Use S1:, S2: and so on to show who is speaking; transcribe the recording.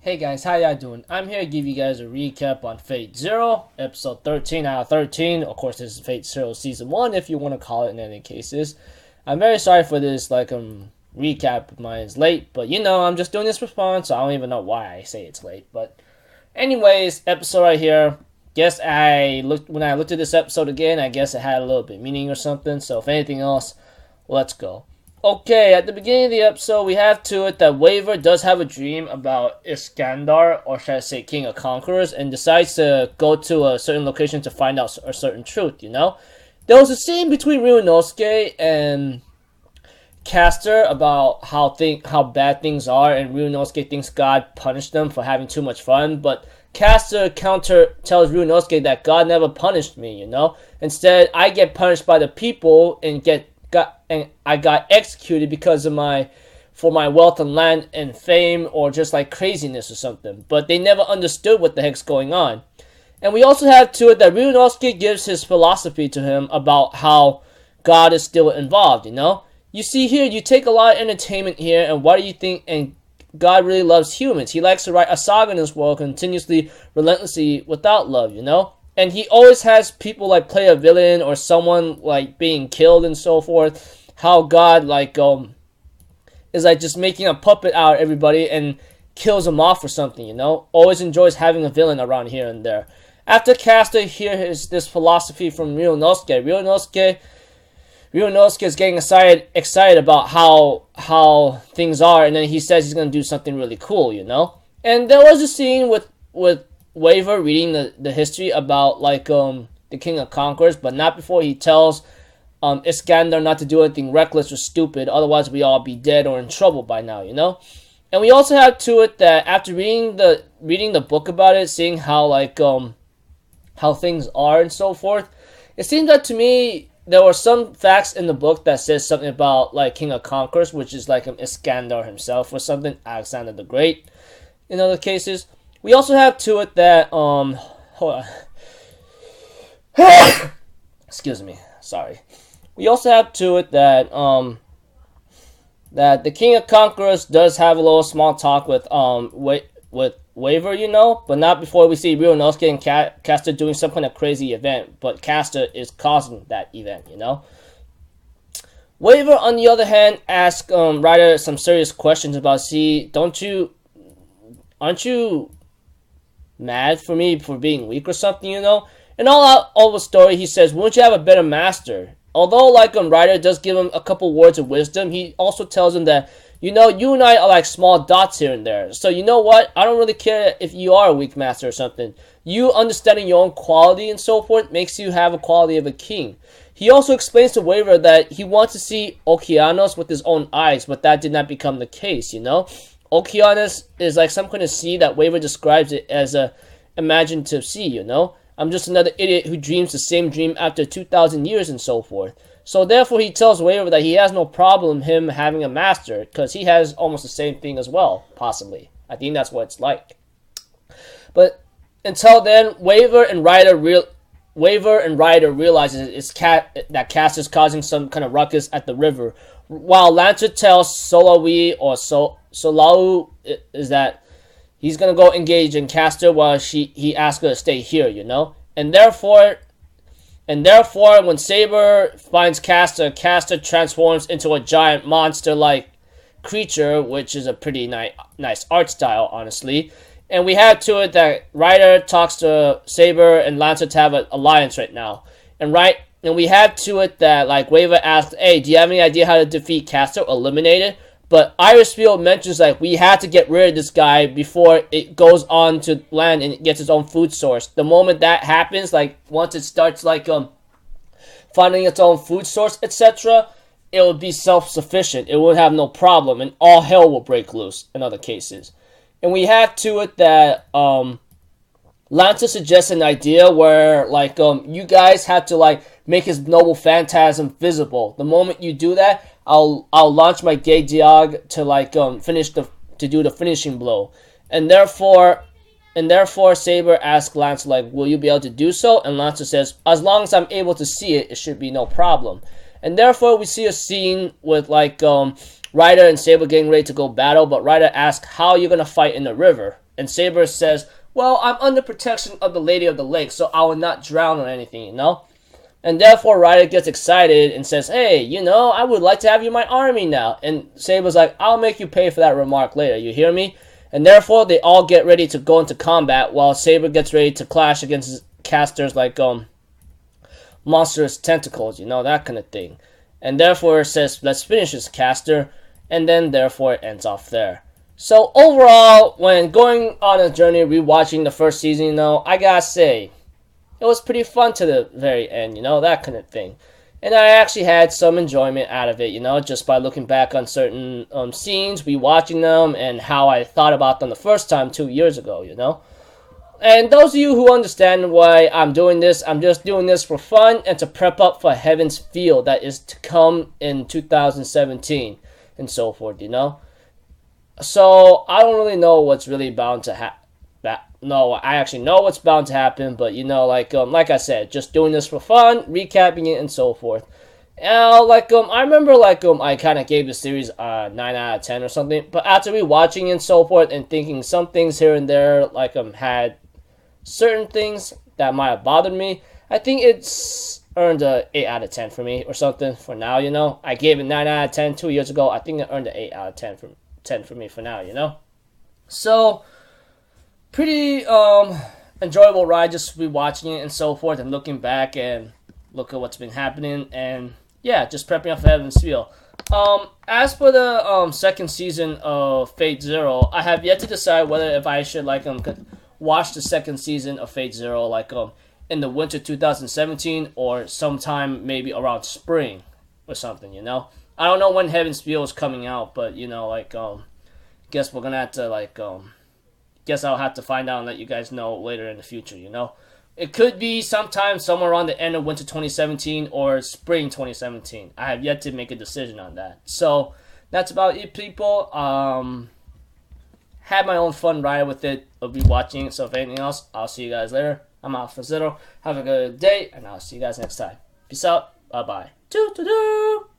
S1: Hey guys, how y'all doing? I'm here to give you guys a recap on Fate Zero, episode 13 out of 13. Of course, this is Fate Zero season 1, if you want to call it in any cases. I'm very sorry for this, recap of mine is late, but I'm just doing this for fun, so I don't even know why I say it's late. But anyways, episode right here. Guess when I looked at this episode again, I guess it had a little bit of meaning or something. So if anything else, let's go. Okay, at the beginning of the episode, we have to it that Waver does have a dream about Iskandar, or should I say King of Conquerors, and decides to go to a certain location to find out a certain truth, There was a scene between Ryunosuke and Caster about how bad things are, and Ryunosuke thinks God punished them for having too much fun, but Caster tells Ryunosuke that God never punished me, Instead, I get punished by the people and I got executed because of for my wealth and land and fame, or just like craziness or something. But they never understood what the heck's going on. And we also have to it that Ryunosuke gives his philosophy to him about how God is still involved, You see here, you take a lot of entertainment here, and what do you think? And God really loves humans. He likes to write a saga in this world continuously, relentlessly, without love, And he always has people play a villain or someone being killed and so forth. How God is just making a puppet out of everybody and kills them off or something, Always enjoys having a villain around here and there. After Caster hears this philosophy from Ryunosuke, Ryunosuke is getting excited about how things are, and then he says he's gonna do something really cool, And there was a scene with Waver reading the history about the King of Conquerors, but not before he tells Iskandar not to do anything reckless or stupid, otherwise we all be dead or in trouble by now, And we also have to it that after reading the book about it, seeing how how things are and so forth, it seems that to me there were some facts in the book that says something about King of Conquerors, which is Iskandar himself or something, Alexander the Great in other cases. We also have to it that hold on. Excuse me, sorry. We also have to it that that the King of Conquerors does have a little small talk with Waver, but not before we see Ryunosuke and Caster doing some kind of crazy event, but Caster is causing that event, Waver, on the other hand, asks Ryder some serious questions about, aren't you mad for me for being weak or something, And all the story, he says, wouldn't you have a better master? Although, Ryder does give him a couple words of wisdom, he also tells him that, you and I are like small dots here and there. So you know what? I don't really care if you are a weak master or something. You understanding your own quality and so forth makes you have a quality of a king. He also explains to Waver that he wants to see Okeanos with his own eyes, but that did not become the case, Okeanos is like some kind of sea that Waver describes it as a imaginative sea, I'm just another idiot who dreams the same dream after 2,000 years and so forth. So therefore he tells Waver that he has no problem him having a master, because he has almost the same thing as well, possibly. I think that's what it's like. But until then, Waver and Ryder realizes that Cass is causing some kind of ruckus at the river, while Lancer tells Solau is that he's gonna go engage in Caster while he asks her to stay here, And therefore, when Saber finds Caster transforms into a giant monster-like creature, which is a pretty nice art style, honestly. And we have to it that Ryder talks to Saber and Lancer to have an alliance right now. And we have to it that Waver asks, hey, do you have any idea how to defeat Caster, eliminate it? But Irisfield mentions we had to get rid of this guy before it goes on to land and it gets its own food source. The moment that happens, once it starts finding its own food source, etc., it will be self-sufficient. It will have no problem, and all hell will break loose in other cases. And we have to it that Lancer suggests an idea where you guys have to make his noble phantasm visible. The moment you do that, I'll launch my gay diag to do the finishing blow. And therefore Saber asks Lancer will you be able to do so? And Lancer says, as long as I'm able to see it, it should be no problem. And therefore we see a scene with Ryder and Saber getting ready to go battle, but Ryder asks, how are you going to fight in the river? And Saber says, well, I'm under protection of the Lady of the Lake, so I will not drown or anything, you know? And therefore, Ryder gets excited and says, hey, you know, I would like to have you in my army now. And Saber's like, I'll make you pay for that remark later, you hear me? And therefore, they all get ready to go into combat while Saber gets ready to clash against casters like monstrous tentacles, you know, that kind of thing. And therefore, it says, let's finish this caster. And then, therefore, it ends off there. So, overall, when going on a journey rewatching the first season, you know, I gotta say, it was pretty fun to the very end, you know, that kind of thing. And I actually had some enjoyment out of it, you know, just by looking back on certain scenes, rewatching them, and how I thought about them the first time 2 years ago, you know. And those of you who understand why I'm doing this, I'm just doing this for fun and to prep up for Heaven's Feel that is to come in 2017 and so forth, you know. So, I don't really know what's really bound to happen. No, I actually know what's bound to happen, but you know, like I said, just doing this for fun, recapping it, and so forth. I remember, I kind of gave the series a 9 out of 10 or something, but after rewatching and so forth, and thinking some things here and there, had certain things that might have bothered me, I think it's earned a 8 out of 10 for me, or something, for now, you know. I gave it 9 out of 10 2 years ago, I think it earned an 8 out of 10 for me for now, you know. So, pretty enjoyable ride, just rewatching it and so forth, and looking back and look at what's been happening, and yeah, just prepping up for Heaven's Feel. As for the second season of Fate Zero, I have yet to decide whether if I should watch the second season of Fate Zero in the winter 2017 or sometime maybe around spring or something, you know. I don't know when Heaven's Feel is coming out, but you know, guess we're gonna have to guess I'll have to find out and let you guys know later in the future, you know. It could be sometime somewhere around the end of winter 2017 or spring 2017. I have yet to make a decision on that. So, that's about it, people. Had my own fun ride with it. I'll be watching it, so if anything else, I'll see you guys later. I'm out for Zero. Have a good day, and I'll see you guys next time. Peace out. Bye-bye. Doo-doo-doo.